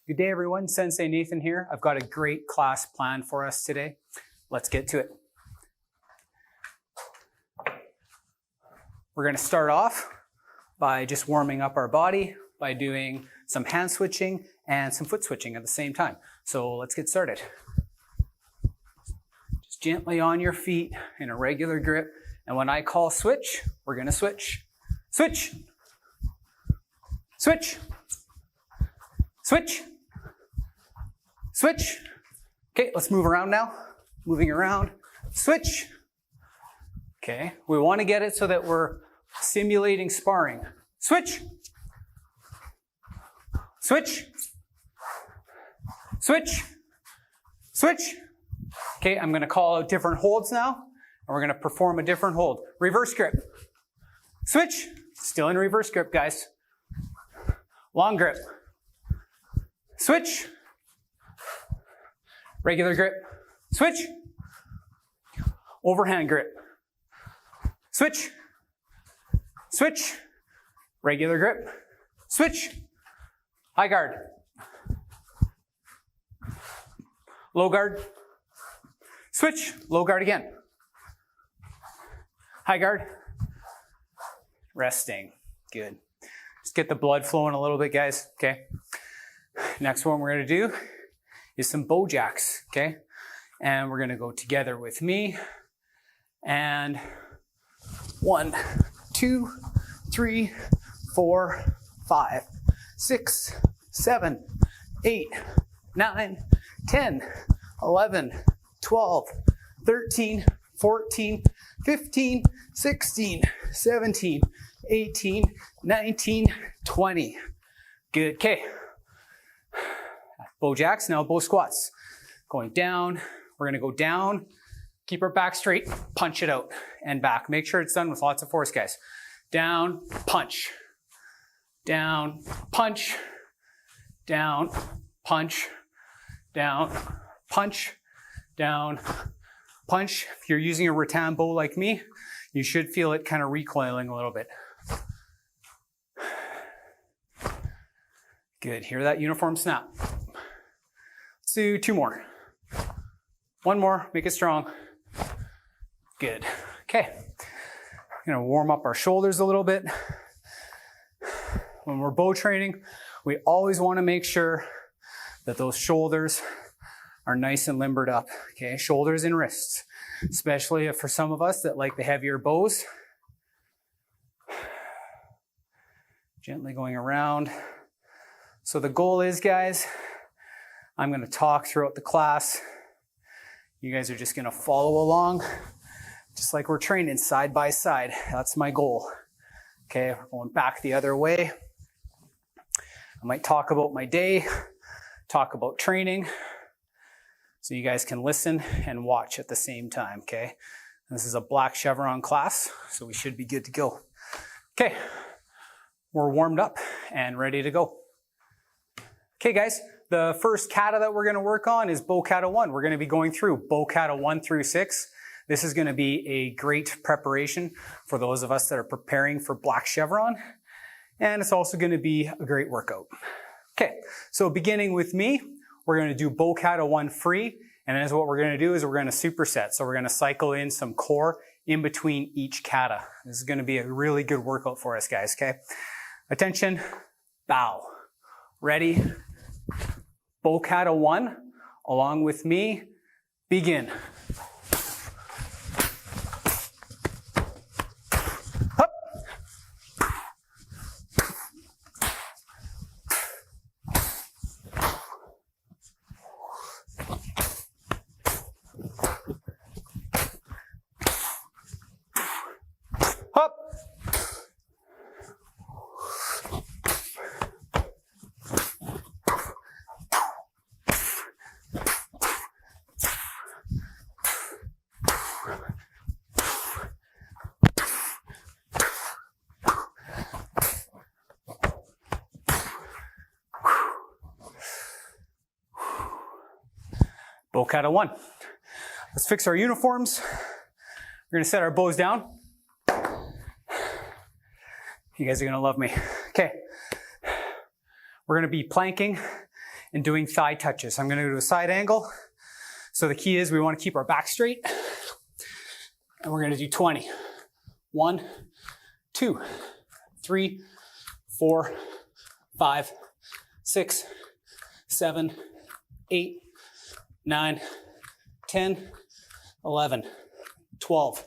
Good day, everyone. Sensei Nathan here. I've got a great class planned for us today. Let's get to it. We're going to start off by just warming up our body by doing some hand switching and some foot switching at the same time. So let's get started. Just gently on your feet in a regular grip. And when I call switch, we're going to switch. Switch. Switch. Switch. Switch. Okay, let's move around now. Moving around. Switch. Okay, we want to get it so that we're simulating sparring. Switch. Switch. Switch. Switch. Okay, I'm going to call out different holds now, and we're going to perform a different hold. Reverse grip. Switch. Still in reverse grip, guys. Long grip. Switch. Regular grip. Switch. Overhand grip. Switch. Switch. Regular grip. Switch. High guard. Low guard. Switch. Low guard again. High guard. Resting. Good. Just get the blood flowing a little bit, guys. Okay. Next one we're going to do is some bojacks. Okay. And we're going to go together with me. And 1, 2, 3, 4, 5, 6, 7, 8, 9, 10, 11, 12, 13, 14, 15, 16, 17, 18, 19, 20. Good. Okay. Bojacks, now bow squats. Going down. We're going to go down. Keep our back straight. Punch it out and back. Make sure it's done with lots of force, guys. Down, punch. Down, punch. Down, punch. Down, punch. Down, punch. If you're using a rattan bow like me, you should feel it kind of recoiling a little bit. Good. Hear that uniform snap. Let's do 2 more. 1 more. Make it strong. Good. Okay. We're going to warm up our shoulders a little bit. When we're bow training, we always want to make sure that those shoulders are nice and limbered up. Okay. Shoulders and wrists, especially for some of us that like the heavier bows. Gently going around. So the goal is, guys, I'm going to talk throughout the class. You guys are just going to follow along, just like we're training side by side. That's my goal. Okay, we're going back the other way. I might talk about my day, talk about training, so you guys can listen and watch at the same time, okay? This is a black Chevron class, so we should be good to go. Okay, we're warmed up and ready to go. Okay, guys, the first kata that we're going to work on is bow kata 1. We're going to be going through bow kata 1 through 6. This is going to be a great preparation for those of us that are preparing for black Chevron. And it's also going to be a great workout. Okay, so beginning with me, we're going to do bow kata 1 free. And then what we're going to do is we're going to superset. So we're going to cycle in some core in between each kata. This is going to be a really good workout for us, guys, okay? Attention, bow. Ready? Bow kata 1, along with me, begin. Up. Up. Bow kata 1. Let's fix our uniforms. We're gonna set our bows down. You guys are gonna love me. Okay. We're gonna be planking and doing thigh touches. I'm gonna go to a side angle. So the key is we wanna keep our back straight. And we're gonna do 20. 1, 2, 3, 4, 5, 6, 7, 8, 9, 10, 11, 12,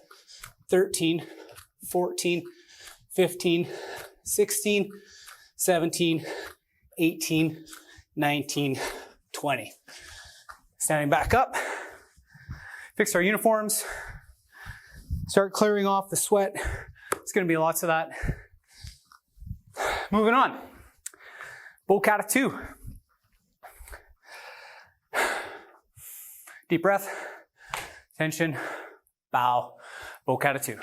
13, 14, 15, 16, 17, 18, 19, 20. Standing back up, fix our uniforms, start clearing off the sweat. It's gonna be lots of that. Moving on, Kata 2. Deep breath, tension, bow, Kata 2.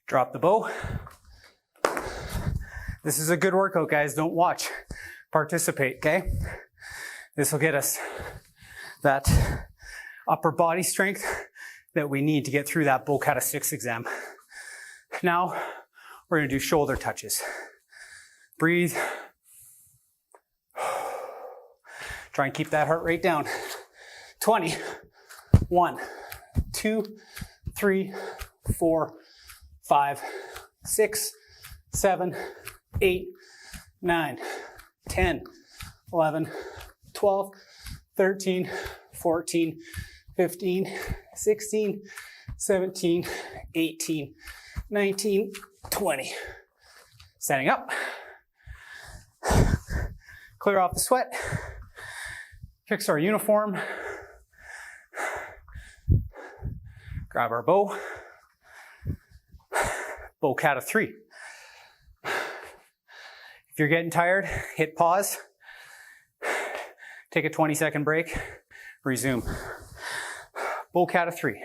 Drop the bow. This is a good workout, guys. Don't watch. Participate, okay? This will get us that upper body strength that we need to get through that Kata 6 exam. Now, we're gonna do shoulder touches. Breathe. Try and keep that heart rate down. 20. 1, 2, 3, 4, 5, 6, 7, 8, 9, 10, 11, 12, 13, 14, 15, 16, 17, 18, 19, 20. Standing up. Clear off the sweat. Fix our uniform. Grab our bow. Kata 3. If you're getting tired, hit pause. Take a 20-second break. Resume. Kata 3.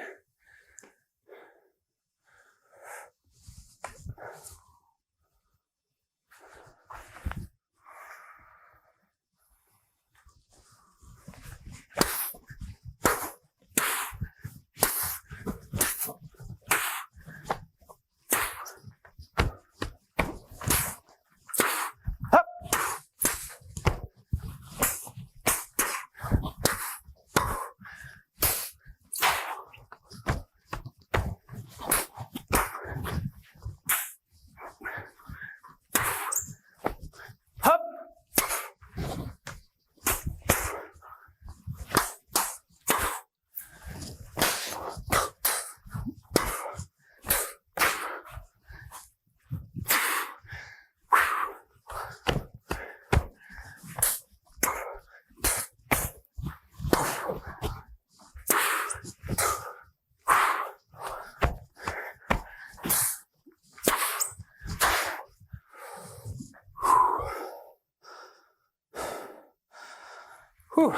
Whew.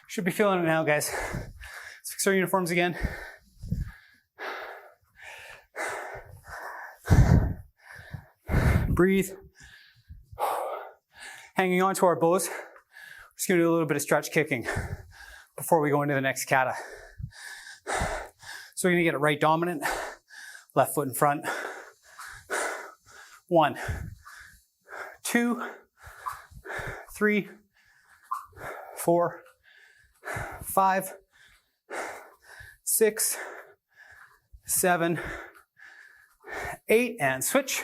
Should be feeling it now, guys. Let's fix our uniforms again. Breathe. Hanging on to our bows. We're just gonna do a little bit of stretch kicking before we go into the next kata. So we're gonna get it right dominant, left foot in front. 1, 2, 3, 4, 5, 6, 7, 8, and switch.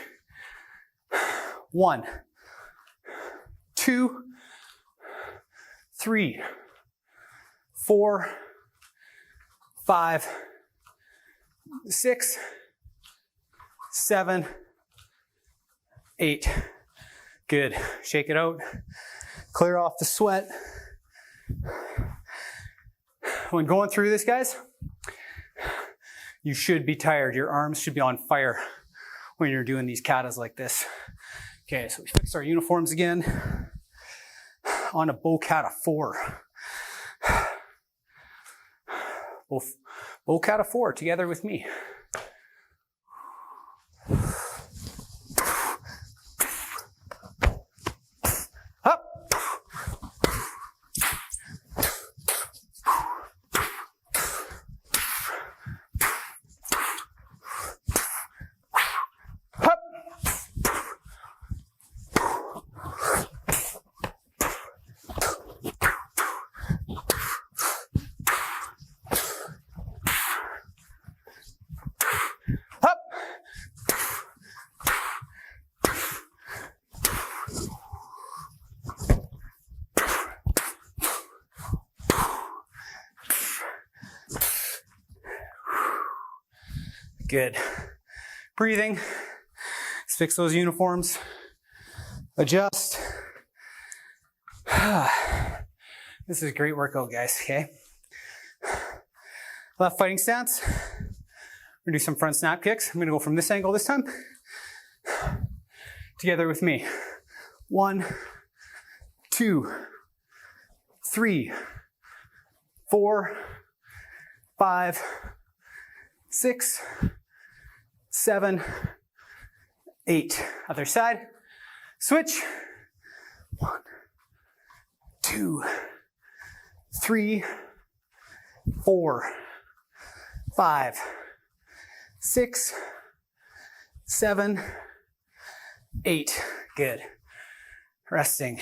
1, 2, 3, 4, 5, 6, 7, 8. Good. Shake it out. Clear off the sweat. When going through this, guys, you should be tired. Your arms should be on fire when you're doing these katas like this. Okay, so we fix our uniforms again. On to bow kata 4. Bow kata 4 together with me. Up. Up. Good. Breathing. Let's fix those uniforms. Adjust. This is a great workout, guys, okay? Left fighting stance. We're gonna do some front snap kicks. I'm gonna go from this angle this time. Together with me. 1, 2, 3, 4, 5, 6, 7, 8. Other side. Switch. 1, 2, 3, 4, 5, 6, 7, 8. Good. Resting.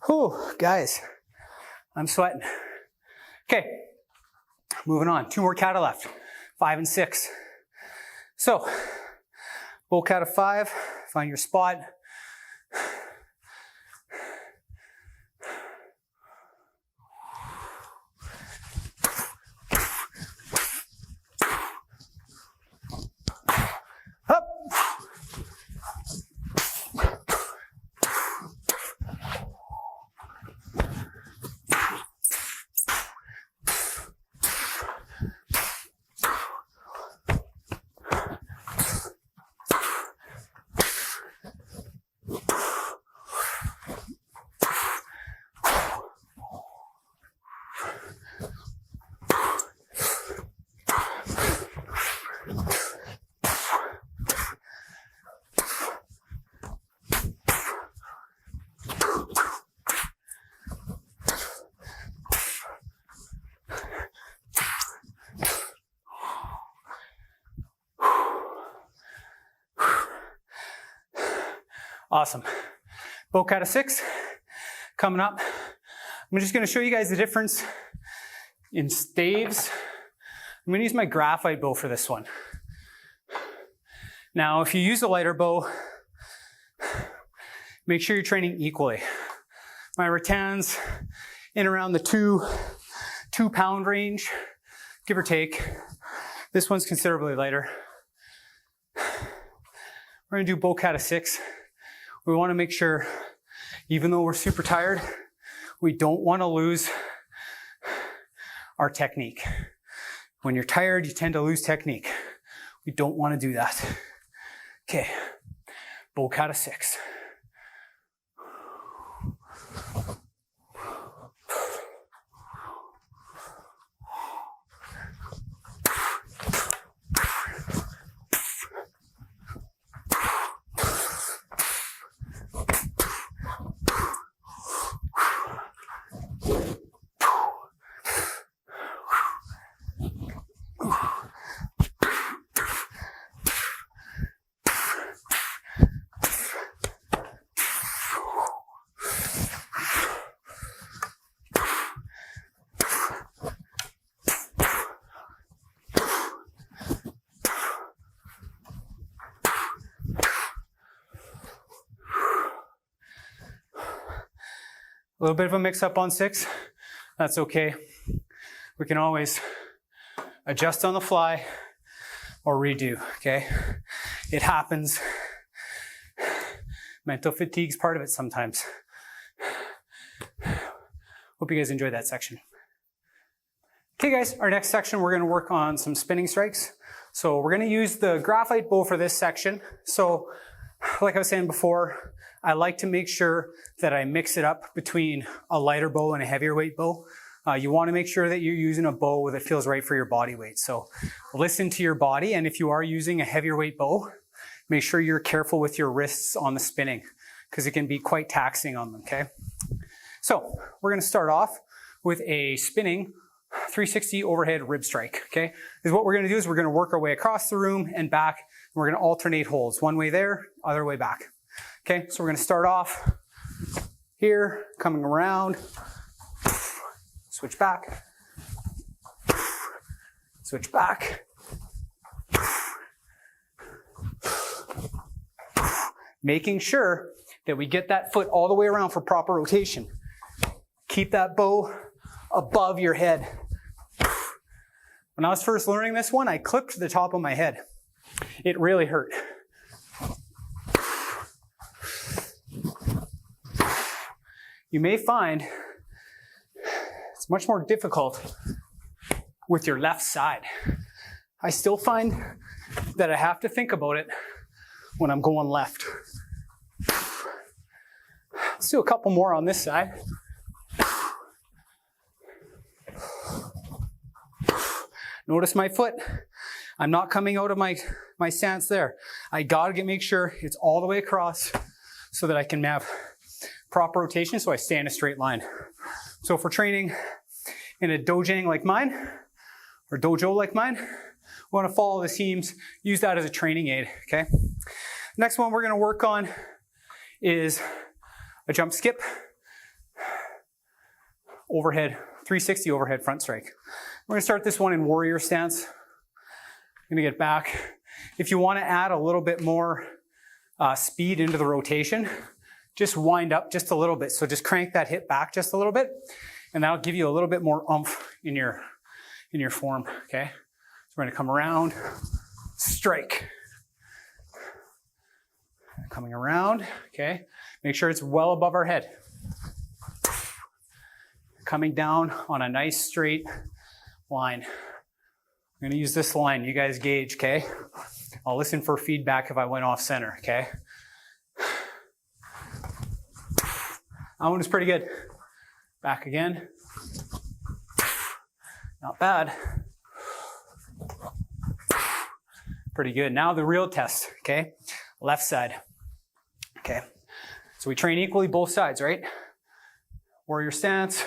Whew, guys, I'm sweating. Okay, moving on. 2 more kata left. 5 and 6. So, bow kata 5. Find your spot. Up. Awesome. Bow kata 6 coming up. I'm just going to show you guys the difference in staves. I'm going to use my graphite bow for this one. Now, if you use a lighter bow, make sure you're training equally. My rattans in around the 2 pound range, give or take. This one's considerably lighter. We're going to do bow kata 6. We want to make sure, even though we're super tired, we don't want to lose our technique. When you're tired, you tend to lose technique. We don't want to do that. Okay, bow kata 6. A little bit of a mix up on 6. That's okay. We can always adjust on the fly or redo, okay? It happens. Mental fatigue's part of it sometimes. Hope you guys enjoyed that section. Okay guys, our next section, we're gonna work on some spinning strikes. So we're gonna use the graphite bow for this section. So like I was saying before, I like to make sure that I mix it up between a lighter bow and a heavier weight bow. You wanna make sure that you're using a bow that feels right for your body weight. So listen to your body, and if you are using a heavier weight bow, make sure you're careful with your wrists on the spinning, because it can be quite taxing on them, okay? So we're gonna start off with a spinning 360 overhead rib strike, okay? Is what we're gonna do is we're gonna work our way across the room and back, and we're gonna alternate holds. One way there, other way back. Okay, so we're gonna start off here, coming around, switch back, switch back, making sure that we get that foot all the way around for proper rotation. Keep that bow above your head. When I was first learning this one, I clipped the top of my head. It really hurt. You may find it's much more difficult with your left side. I still find that I have to think about it when I'm going left. Let's do a couple more on this side. Notice my foot. I'm not coming out of my stance there. I gotta make sure it's all the way across so that I can have proper rotation, so I stay in a straight line. So if we're training in a dojang like mine, or dojo like mine, we wanna follow the seams, use that as a training aid, okay? Next one we're gonna work on is a jump skip, overhead, 360 overhead front strike. We're gonna start this one in warrior stance. I'm gonna get back. If you wanna add a little bit more speed into the rotation, just wind up just a little bit. So just crank that hip back just a little bit, and that'll give you a little bit more oomph in your form, okay? So we're gonna come around, strike. Coming around, okay? Make sure it's well above our head. Coming down on a nice straight line. I'm gonna use this line, you guys gauge, okay? I'll listen for feedback if I went off center, okay? That one is pretty good. Back again. Not bad. Pretty good. Now the real test, okay? Left side. Okay. So we train equally both sides, right? Warrior stance.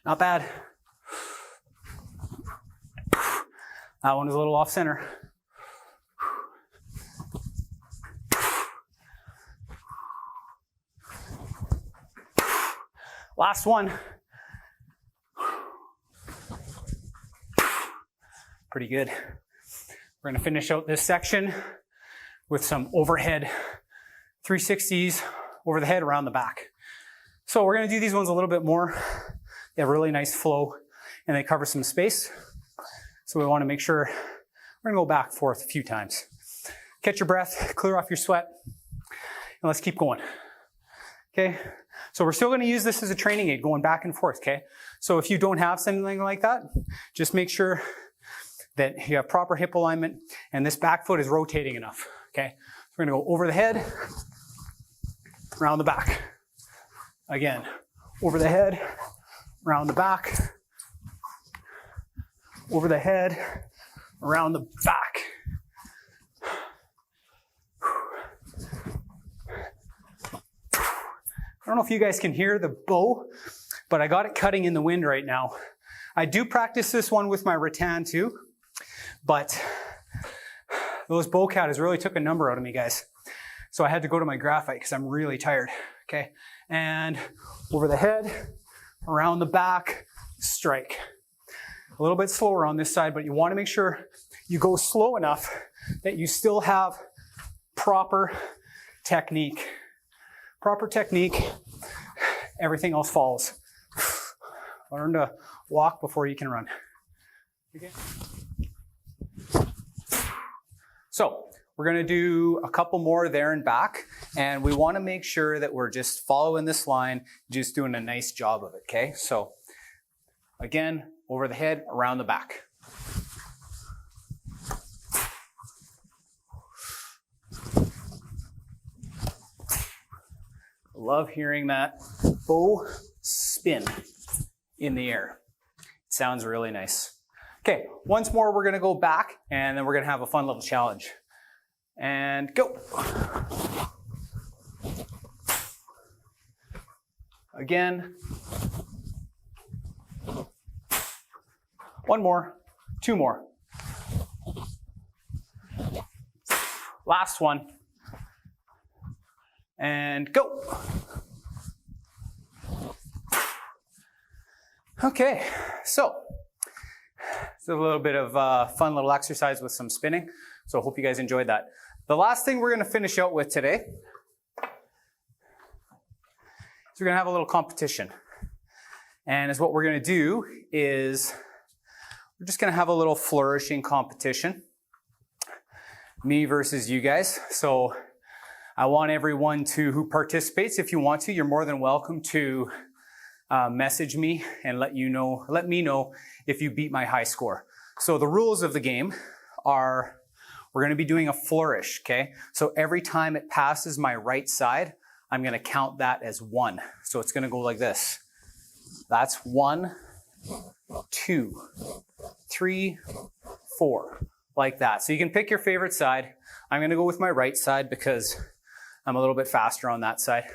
Not bad. That one is a little off center. Last one. Pretty good. We're gonna finish out this section with some overhead 360s over the head, around the back. So we're gonna do these ones a little bit more. They have really nice flow and they cover some space. So we wanna make sure, we're gonna go back and forth a few times. Catch your breath, clear off your sweat, and let's keep going. Okay, so we're still gonna use this as a training aid, going back and forth, okay? So if you don't have something like that, just make sure that you have proper hip alignment and this back foot is rotating enough, okay? So we're gonna go over the head, around the back. Again, over the head, around the back, over the head, around the back. I don't know if you guys can hear the bow, but I got it cutting in the wind right now. I do practice this one with my rattan too, but those bow Katas really took a number out of me, guys. So I had to go to my graphite because I'm really tired, okay? And over the head, around the back, strike. A little bit slower on this side, but you want to make sure you go slow enough that you still have proper technique. Proper technique, everything else follows. Learn to walk before you can run. Okay. So we're going to do a couple more there and back, and we want to make sure that we're just following this line, just doing a nice job of it, okay? So again, over the head, around the back. Love hearing that bow spin in the air. It sounds really nice. Okay, once more we're going to go back, and then we're going to have a fun little challenge. And go. Again. One more, two more. Last one. And go. Okay, so it's a little bit of a fun little exercise with some spinning. So I hope you guys enjoyed that. The last thing we're going to finish out with today is we're going to have a little competition. And as what we're going to do is we're just going to have a little flourishing competition. Me versus you guys. So I want everyone who participates, if you want to, you're more than welcome to message me and let me know if you beat my high score. So the rules of the game are we're going to be doing a flourish, okay? So every time it passes my right side, I'm going to count that as 1. So it's going to go like this. That's 1, 2, 3, 4, like that. So you can pick your favorite side. I'm going to go with my right side because I'm a little bit faster on that side.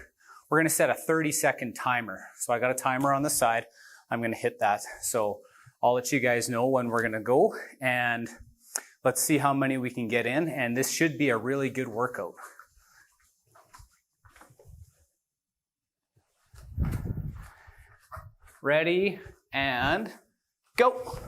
We're going to set a 30-second timer. So I got a timer on the side. I'm going to hit that. So I'll let you guys know when we're going to go, and let's see how many we can get in. And this should be a really good workout. Ready, and go.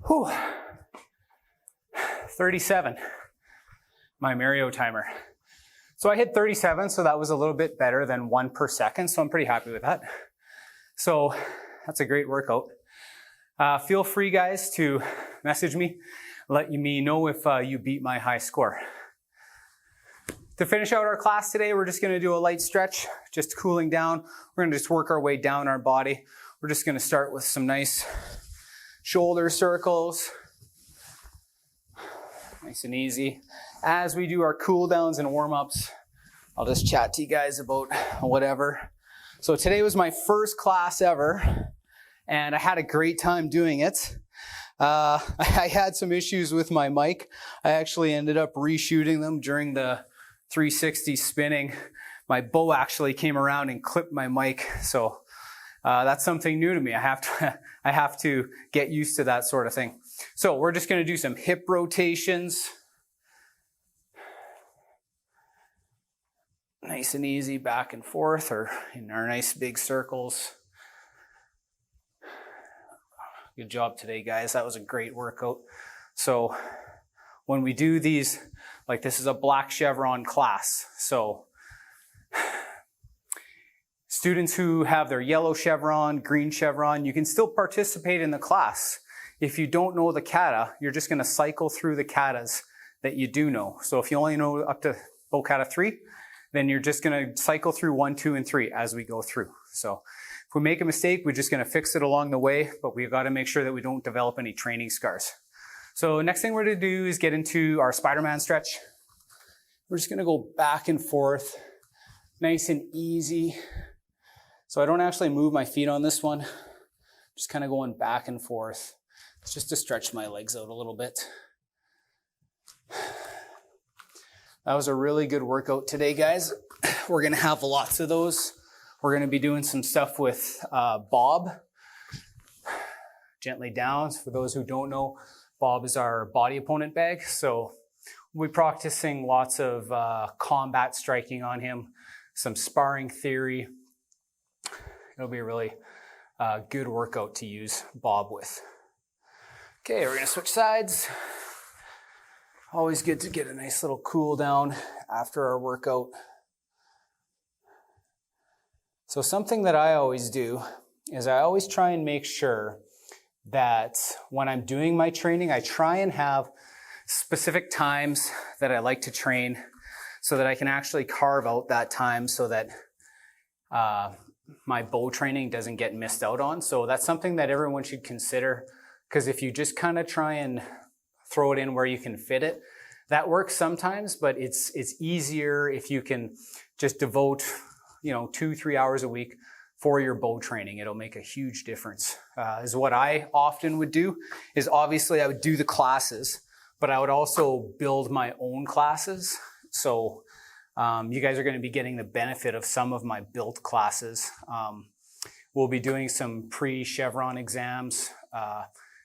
Whew. 37, my Mario timer. So I hit 37, so that was a little bit better than 1 per second, so I'm pretty happy with that. So that's a great workout. Feel free, guys, to message me, let me know if you beat my high score. To finish out our class today, we're just going to do a light stretch, just cooling down. We're going to just work our way down our body. We're just going to start with some nice shoulder circles. Nice and easy. As we do our cool downs and warm-ups, I'll just chat to you guys about whatever. So today was my first class ever, and I had a great time doing it. I had some issues with my mic. I actually ended up reshooting them during the 360 spinning. My bow actually came around and clipped my mic, so that's something new to me. I have to get used to that sort of thing. So we're just going to do some hip rotations. Nice and easy, back and forth, or in our nice big circles. Good job today, guys. That was a great workout. So when we do these, like this is a black chevron class. So students who have their yellow chevron, green chevron, you can still participate in the class. If you don't know the kata, you're just going to cycle through the katas that you do know. So if you only know up to bow kata 3, then you're just going to cycle through 1, 2, and 3 as we go through. So if we make a mistake, we're just going to fix it along the way, but we've got to make sure that we don't develop any training scars. So next thing we're going to do is get into our Spider-Man stretch. We're just going to go back and forth, nice and easy. So I don't actually move my feet on this one, just kind of going back and forth. It's just to stretch my legs out a little bit. That was a really good workout today, guys. We're gonna have lots of those. We're gonna be doing some stuff with Bob. Gently down. For those who don't know, Bob is our body opponent bag. So we'll be practicing lots of combat striking on him, some sparring theory. It'll be a really good workout to use Bob with. Okay, we're gonna switch sides. Always good to get a nice little cool down after our workout. So something that I always do is I always try and make sure that when I'm doing my training, I try and have specific times that I like to train so that I can actually carve out that time so that my bow training doesn't get missed out on. So that's something that everyone should consider, because if you just kind of try and throw it in where you can fit it, that works sometimes, but it's easier if you can just devote 2-3 hours a week for your bow training. It'll make a huge difference. Is what I often would do is obviously I would do the classes, but I would also build my own classes. So you guys are going to be getting the benefit of some of my built classes. We'll be doing some pre-Chevron exams,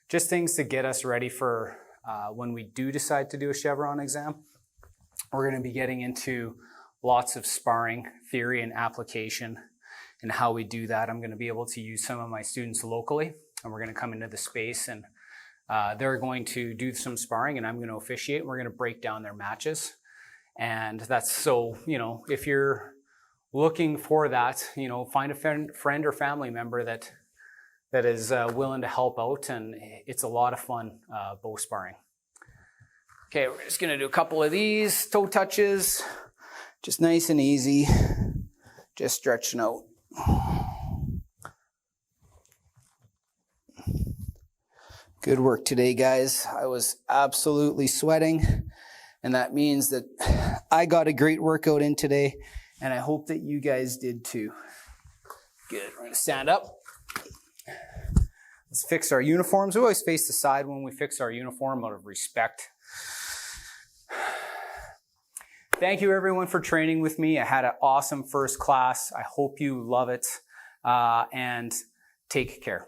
just things to get us ready for when we do decide to do a Chevron exam. We're going to be getting into lots of sparring theory and application and how we do that. I'm going to be able to use some of my students locally, and we're going to come into the space and they're going to do some sparring and I'm going to officiate, and we're going to break down their matches. And that's so, if you're looking for that, find a friend or family member that is willing to help out, and it's a lot of fun bow sparring. Okay, we're just gonna do a couple of these toe touches, just nice and easy, just stretching out. Good work today, guys. I was absolutely sweating, and that means that I got a great workout in today, and I hope that you guys did too. Good, we're gonna stand up. Let's fix our uniforms. We always face the side when we fix our uniform out of respect. Thank you everyone for training with me. I had an awesome first class. I hope you love it, and take care.